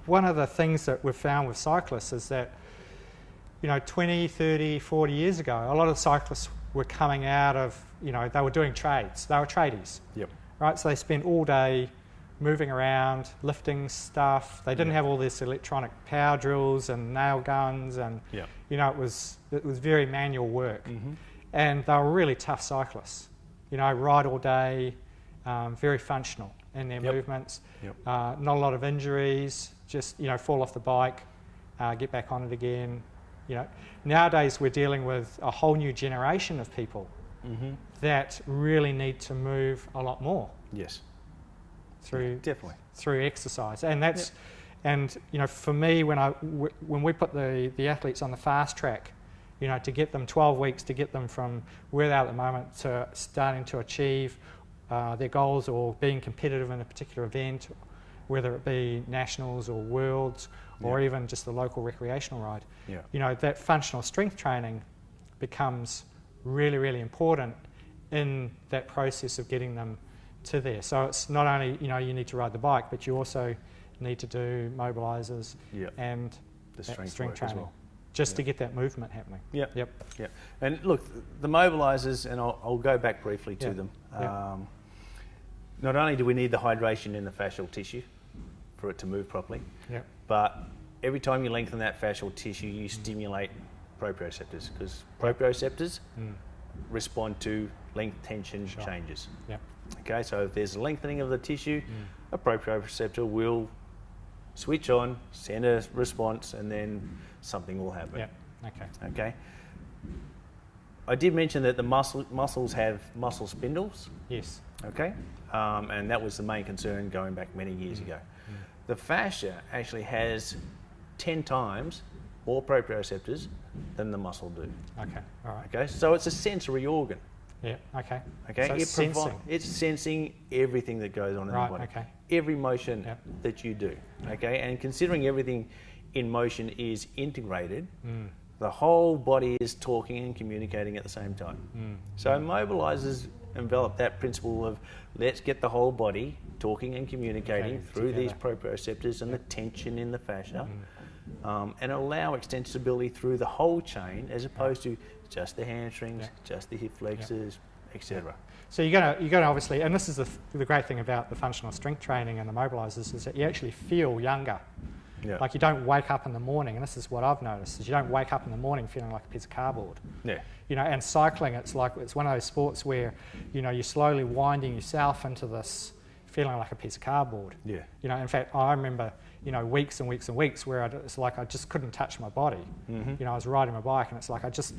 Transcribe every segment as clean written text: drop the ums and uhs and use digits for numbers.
one of the things that we've found with cyclists is that, 20, 30, 40 years ago, a lot of cyclists were coming out of, they were doing trades. They were tradies. Yep. Right? So they spent all day moving around, lifting stuff. They didn't have all this electronic power drills and nail guns, and it was very manual work. And they were really tough cyclists. Ride all day, very functional in their movements. Not a lot of injuries. Just fall off the bike, get back on it again. Nowadays we're dealing with a whole new generation of people that really need to move a lot more. Yes. Definitely through exercise, and that's and for me, when we put the athletes on the fast track, to get them 12 weeks to get them from where they are at the moment to starting to achieve their goals or being competitive in a particular event, whether it be nationals or worlds or even just the local recreational ride. That functional strength training becomes really, really important in that process of getting them to there. So it's not only you need to ride the bike, but you also need to do mobilizers and the strength training as well, just to get that movement happening. Yep. And look, the mobilizers, and I'll go back briefly to them. Not only do we need the hydration in the fascial tissue for it to move properly, but every time you lengthen that fascial tissue, you stimulate proprioceptors, because proprioceptors respond to length tension changes. Okay, so if there's a lengthening of the tissue, a proprioceptor will switch on, send a response, and then something will happen. Okay. I did mention that the muscles have muscle spindles. Yes. Okay, and that was the main concern going back many years ago. The fascia actually has 10 times more proprioceptors than the muscle do. Okay. All right. Okay, so it's a sensory organ. Okay. So it's sensing. It's sensing everything that goes on in the body. Every motion that you do. Okay, and considering everything in motion is integrated, the whole body is talking and communicating at the same time. So mobilizers envelop that principle of let's get the whole body talking and communicating through these proprioceptors and the tension in the fascia, and allow extensibility through the whole chain as opposed to just the hamstrings, just the hip flexors, etc. So you're going to obviously, and this is the great thing about the functional strength training and the mobilizers, is that you actually feel younger. Like you don't wake up in the morning, and this is what I've noticed, is you don't wake up in the morning feeling like a piece of cardboard. And cycling, it's one of those sports where, you're slowly winding yourself into this feeling like a piece of cardboard. In fact, I remember, weeks and weeks and weeks where it's like I just couldn't touch my body. I was riding my bike, and it's like I just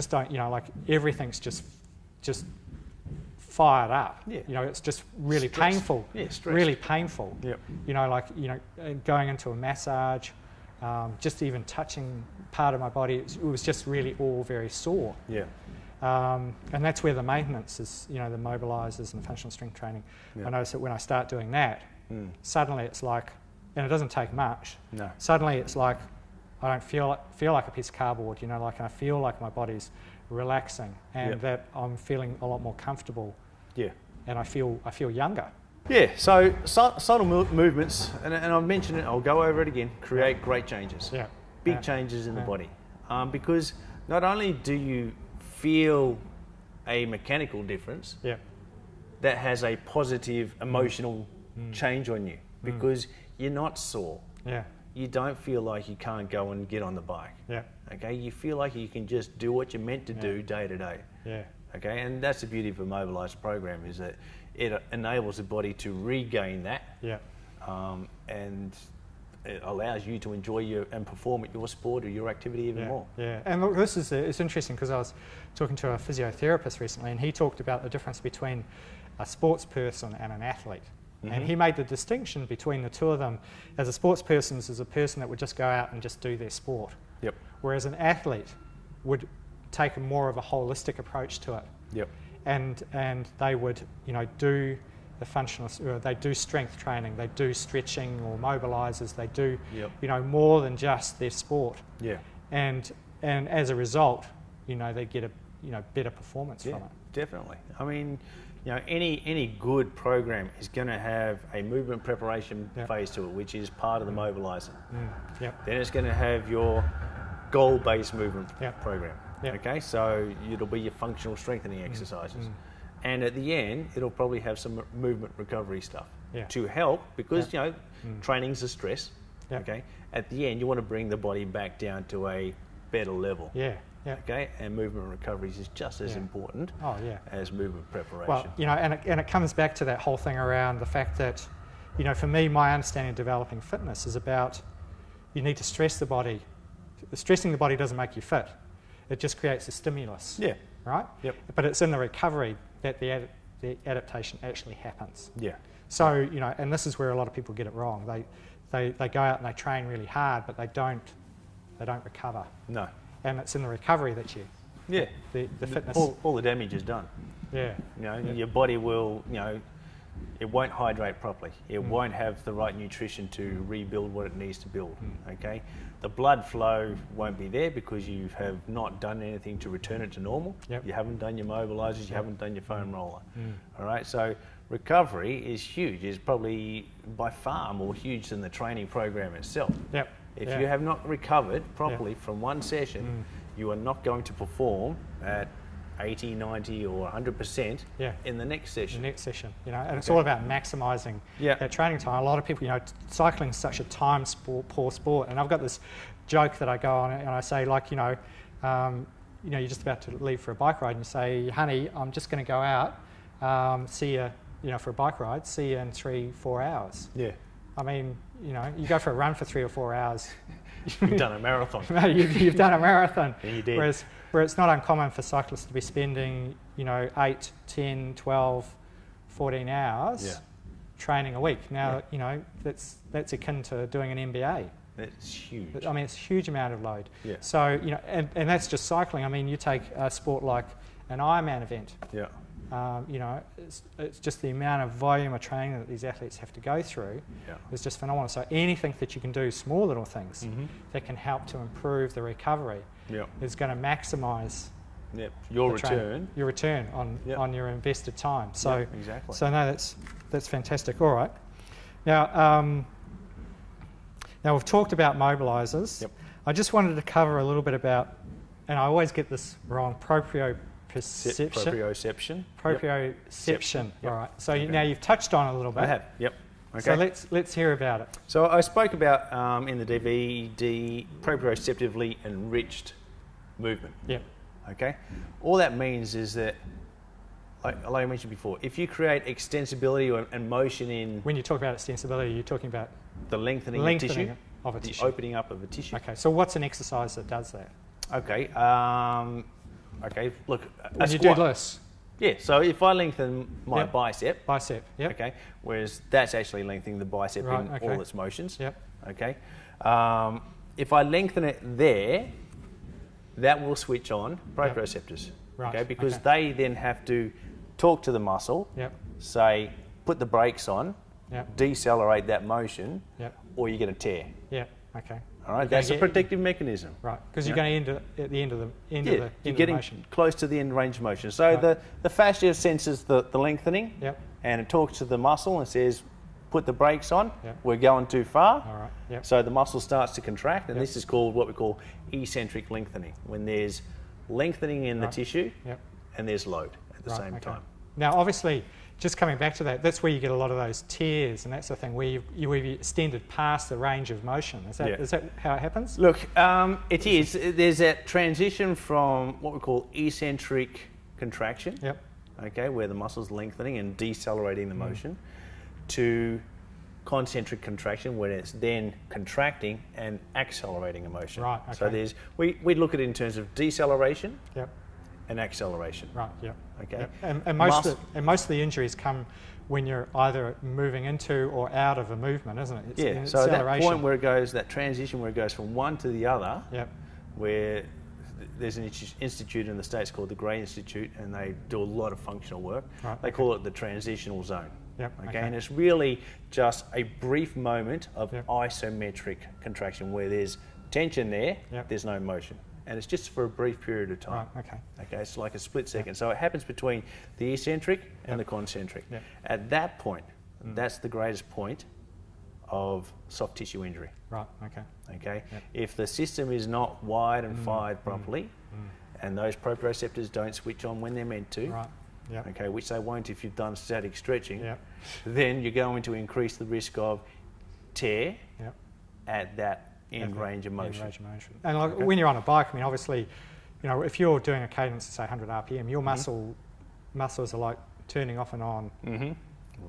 don't, like everything's just fired up. It's just really painful. Really painful. Going into a massage, just even touching part of my body, it was just really all very sore. And that's where the maintenance is, the mobilizers and the functional strength training. I notice that when I start doing that, suddenly it's like, and it doesn't take much. Suddenly it's like I don't feel like a piece of cardboard. I feel like my body's relaxing, and that I'm feeling a lot more comfortable. And I feel younger. So subtle movements, and I've mentioned it, I'll go over it again, create great changes. Big changes in the body. Because not only do you feel a mechanical difference, that has a positive emotional change on you, because you're not sore. You don't feel like you can't go and get on the bike. Okay, you feel like you can just do what you're meant to do day to day. Okay, and that's the beauty of a mobilised program, is that it enables the body to regain that, and it allows you to enjoy and perform at your sport or your activity even more. And look, it's interesting, because I was talking to a physiotherapist recently, and he talked about the difference between a sports person and an athlete. And he made the distinction between the two of them. As a sports person, is a person that would just go out and just do their sport. Whereas an athlete would take more of a holistic approach to it. And they would, do the functional, they do strength training, they do stretching or mobilizers, they do, more than just their sport. And as a result, they get a, better performance from it. Definitely. I mean, you know, any good program is going to have a movement preparation Yep. phase to it, which is part of the mobilizer. Yep. Then it's going to have your goal-based movement Yep. program. Yep. Okay, so it'll be your functional strengthening exercises, and at the end, it'll probably have some movement recovery stuff to help because you know training's a stress. Yep. Okay, at the end, you want to bring the body back down to a better level. Yeah. Yeah. Okay, and movement recovery is just as important as movement preparation. Well, you know, and it comes back to that whole thing around the fact that, you know, for me, my understanding of developing fitness is about you need to stress the body. Stressing the body doesn't make you fit. It just creates a stimulus. Yeah. Right? Yep. But it's in the recovery that the adaptation actually happens. Yeah. So, you know, and this is where a lot of people get it wrong. They go out and they train really hard, but they don't recover. No. And it's in the recovery that the fitness. All the damage is done. Yeah. You know, your body will, you know, it won't hydrate properly. It won't have the right nutrition to rebuild what it needs to build. Okay. The blood flow won't be there because you have not done anything to return it to normal. Yep. You haven't done your mobilizers. You haven't done your foam roller. All right. So recovery is huge. It's probably by far more huge than the training program itself. Yep. If you have not recovered properly from one session, you are not going to perform at 80, 90 or 100% in the next session. The next session, you know, and it's all about maximising that training time. A lot of people, you know, cycling is such a time poor sport, and I've got this joke that I go on and I say, like, you know, you're just about to leave for a bike ride, and you say, honey, I'm just going to go out, see you, you know, for a bike ride, see you in 3-4 hours. Yeah. I mean, you know, you go for a run for 3 or 4 hours. You've done a marathon. You've done a marathon. Yeah, you did. Where it's not uncommon for cyclists to be spending, you know, 8, 10, 12, 14 hours training a week. Now, you know, that's akin to doing an MBA. That's huge. I mean, it's a huge amount of load. Yeah. So, you know, and that's just cycling. I mean, you take a sport like an Ironman event. Yeah. You know, it's just the amount of volume of training that these athletes have to go through is just phenomenal. So anything that you can do, small little things that can help to improve the recovery is going to maximise your return on your invested time. So exactly. So no, that's fantastic. All right. Now we've talked about mobilisers. Yep. I just wanted to cover a little bit about, and I always get this wrong, proprioception. Proprioception. Yep. All right. So now you've touched on it a little bit. I have. Yep. Okay. So let's hear about it. So I spoke about in the DVD proprioceptively enriched movement. Yep. Okay. All that means is that, like I mentioned before, if you create extensibility and motion in when you talk about extensibility, you're talking about the lengthening of a the tissue. opening up of a tissue. Okay. So what's an exercise that does that? Okay. Okay, look, when you do this. Yeah, so if I lengthen my bicep. Yep. Okay, whereas that's actually lengthening the bicep in all its motions. Yep. Okay. If I lengthen it there, that will switch on proprioceptors. Right. Okay, because they then have to talk to the muscle, say, put the brakes on, decelerate that motion, or you're going to tear. Yeah. Okay. All right, that's a protective mechanism. Right, because you're going to end at the end of the you're getting motion. Close to the end range of motion. So the fascia senses the lengthening, and it talks to the muscle and says, put the brakes on, we're going too far. All right. Yep. So the muscle starts to contract, and this is called what we call eccentric lengthening, when there's lengthening in the tissue and there's load at the same time. Now, obviously, just coming back to that, that's where you get a lot of those tears and that sort of thing, where you've extended past the range of motion. Is that how it happens? Look, it is. There's that transition from what we call eccentric contraction, okay, where the muscle's lengthening and decelerating the motion, to concentric contraction, where it's then contracting and accelerating a motion. Right, okay. So there's, we look at it in terms of deceleration Yep. and acceleration. Right, yeah. Okay. Yep. And most of the injuries come when you're either moving into or out of a movement, isn't it? It's so that point where it goes, that transition where it goes from one to the other, where there's an institute in the States called the Gray Institute, and they do a lot of functional work. Right, they call it the transitional zone. Okay, and it's really just a brief moment of isometric contraction where there's tension there, there's no motion. and it's just for a brief period of time. Right, okay. Okay, it's like a split second. So it happens between the eccentric and the concentric. At that point, that's the greatest point of soft tissue injury. Right, okay. Okay, if the system is not wired and fired properly, and those proprioceptors don't switch on when they're meant to, right. Okay, which they won't if you've done static stretching, then you're going to increase the risk of tear at that end range of motion. And like when you're on a bike, I mean, obviously, you know, if you're doing a cadence of say 100 RPM, your muscles are like turning off and on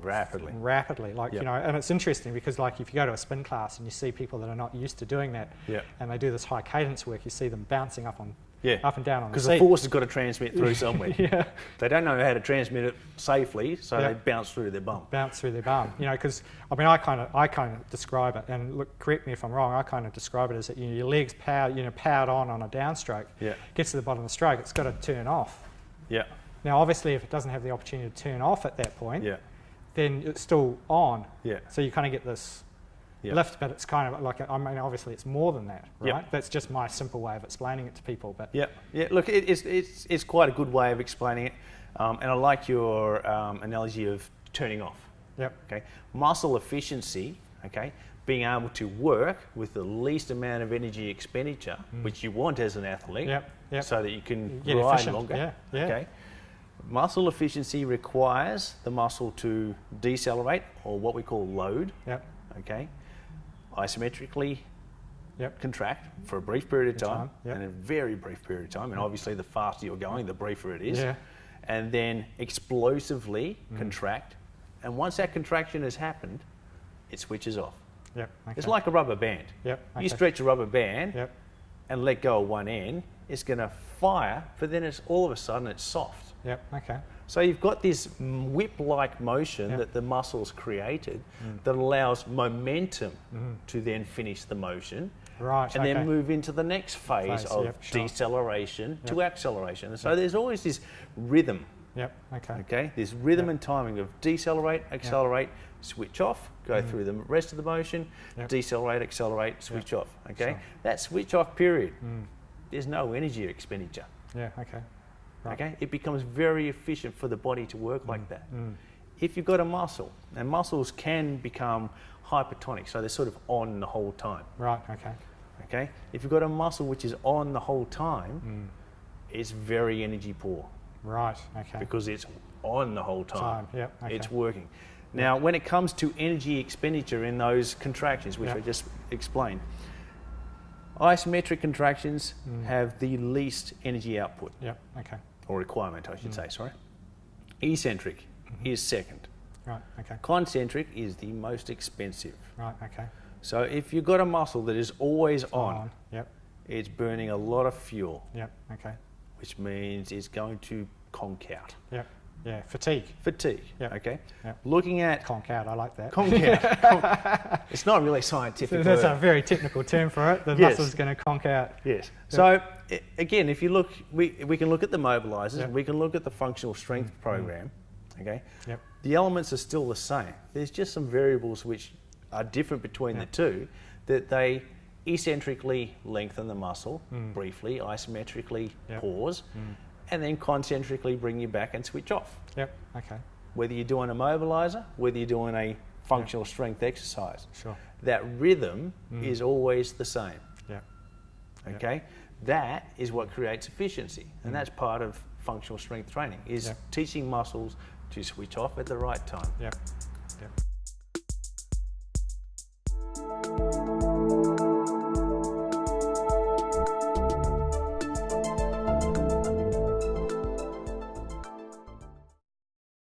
rapidly. Like, you know, and it's interesting because like if you go to a spin class and you see people that are not used to doing that, and they do this high cadence work, you see them bouncing up and down on the seat. Because the force has got to transmit through somewhere. They don't know how to transmit it safely, so they bounce through their bum. You know, because I mean, I kind of describe it, and look, correct me if I'm wrong. I kind of describe it as that, you know, your legs powered on a downstroke. Gets to the bottom of the stroke, it's got to turn off. Now, obviously, if it doesn't have the opportunity to turn off at that point, then it's still on. So you kind of get this lift, but it's kind of like, I mean, obviously it's more than that, right? That's just my simple way of explaining it to people. But look, it's quite a good way of explaining it, and I like your analogy of turning off. Okay, muscle efficiency. Okay, being able to work with the least amount of energy expenditure, which you want as an athlete, so that you can ride longer. Okay. Muscle efficiency requires the muscle to decelerate, or what we call load. Okay, isometrically contract for a brief period of time, and a very brief period of time. And obviously, the faster you're going, the briefer it is. And then explosively contract. And once that contraction has happened, it switches off. It's like a rubber band. You stretch a rubber band and let go of one end, it's going to fire, but then it's all of a sudden it's soft. So you've got this whip-like motion that the muscles created that allows momentum to then finish the motion, and then move into the next phase of deceleration to acceleration. And so there's always this rhythm. Okay. This rhythm and timing of decelerate, accelerate, switch off, go through the rest of the motion, decelerate, accelerate, switch off. Okay. That switch off period, there's no energy expenditure. Okay, it becomes very efficient for the body to work like that. If you've got a muscle, and muscles can become hypertonic, so they're sort of on the whole time. Okay, if you've got a muscle which is on the whole time, it's very energy poor. Because it's on the whole time. It's working. Now, when it comes to energy expenditure in those contractions, which I just explained, isometric contractions have the least energy output. Or requirement, I should say, sorry. Eccentric is second. Concentric is the most expensive. So if you've got a muscle that is always on, it's burning a lot of fuel. Which means it's going to conk out. Fatigue. Okay. Looking at conk out, I like that. Conk out. It's not really scientific. That's a very technical term for it. The muscle's going to conk out. So again, if you look, we can look at the mobilizers. We can look at the functional strength program. Okay. The elements are still the same. There's just some variables which are different between the two. That they eccentrically lengthen the muscle briefly, isometrically pause. And then concentrically bring you back and switch off. Whether you're doing a mobilizer, whether you're doing a functional strength exercise, that rhythm is always the same. Okay, that is what creates efficiency, and that's part of functional strength training, is teaching muscles to switch off at the right time.